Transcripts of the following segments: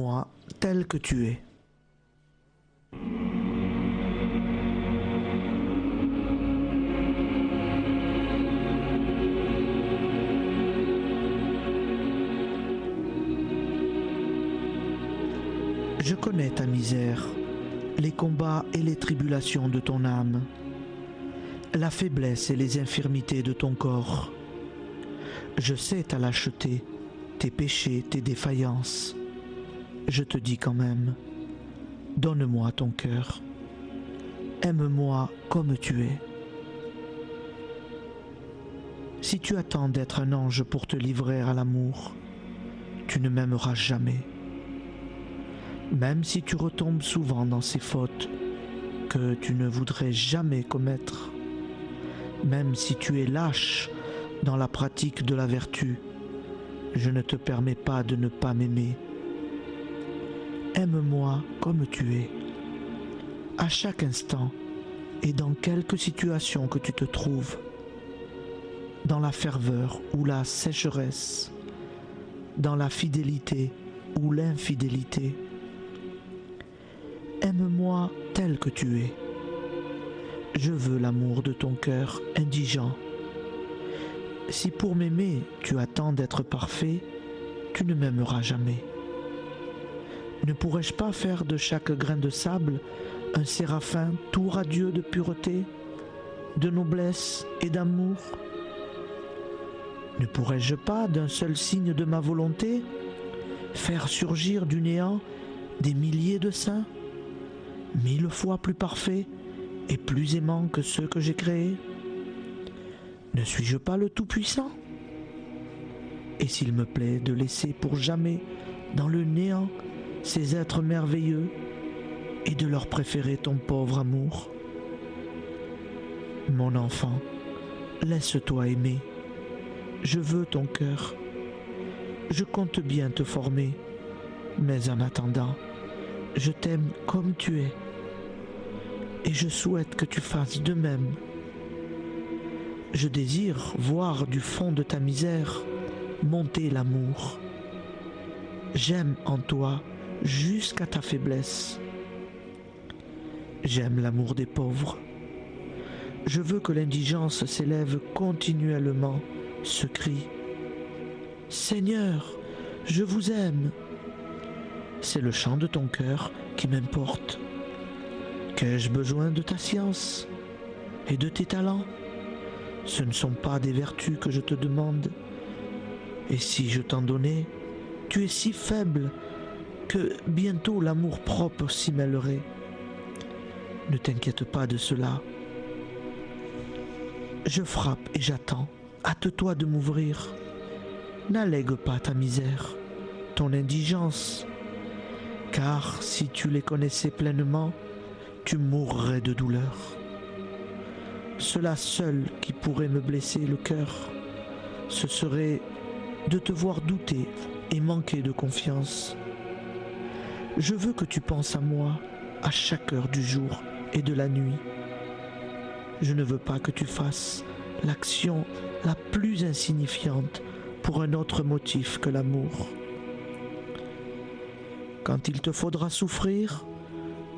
Aime-moi tel que tu es. Je connais ta misère, les combats et les tribulations de ton âme, la faiblesse et les infirmités de ton corps. Je sais ta lâcheté, tes péchés, tes défaillances. Je te dis quand même, donne-moi ton cœur. Aime-moi comme tu es. Si tu attends d'être un ange pour te livrer à l'amour, tu ne m'aimeras jamais. Même si tu retombes souvent dans ces fautes que tu ne voudrais jamais commettre, même si tu es lâche dans la pratique de la vertu, je ne te permets pas de ne pas m'aimer. Aime-moi comme tu es, à chaque instant et dans quelque situation que tu te trouves, dans la ferveur ou la sécheresse, dans la fidélité ou l'infidélité. Aime-moi tel que tu es. Je veux l'amour de ton cœur indigent. Si pour m'aimer tu attends d'être parfait, tu ne m'aimeras jamais. Ne pourrais-je pas faire de chaque grain de sable un séraphin tout radieux de pureté, de noblesse et d'amour? Ne pourrais-je pas, d'un seul signe de ma volonté, faire surgir du néant des milliers de saints, 1000 fois plus parfaits et plus aimants que ceux que j'ai créés? Ne suis-je pas le Tout-Puissant? Et s'il me plaît de laisser pour jamais dans le néant ces êtres merveilleux et de leur préférer ton pauvre amour? Mon enfant, laisse-toi aimer. Je veux ton cœur. Je compte bien te former, mais en attendant, je t'aime comme tu es. Et je souhaite que tu fasses de même. Je désire voir du fond de ta misère monter l'amour. J'aime en toi jusqu'à ta faiblesse. J'aime l'amour des pauvres. Je veux que l'indigence s'élève continuellement, ce cri. Seigneur, je vous aime. C'est le chant de ton cœur qui m'importe. Qu'ai-je besoin de ta science et de tes talents? Ce ne sont pas des vertus que je te demande. Et si je t'en donnais, tu es si faible que bientôt l'amour-propre s'y mêlerait. Ne t'inquiète pas de cela. Je frappe et j'attends. Hâte-toi de m'ouvrir. N'allègue pas ta misère, ton indigence, car si tu les connaissais pleinement, tu mourrais de douleur. Cela seul qui pourrait me blesser le cœur, ce serait de te voir douter et manquer de confiance. Je veux que tu penses à moi à chaque heure du jour et de la nuit. Je ne veux pas que tu fasses l'action la plus insignifiante pour un autre motif que l'amour. Quand il te faudra souffrir,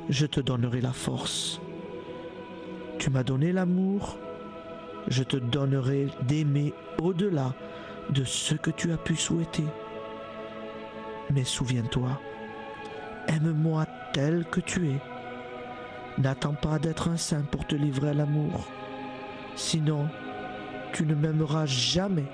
je te donnerai la force. Tu m'as donné l'amour, je te donnerai d'aimer au-delà de ce que tu as pu souhaiter. Mais souviens-toi, aime-moi tel que tu es. N'attends pas d'être un saint pour te livrer à l'amour. Sinon, tu ne m'aimeras jamais.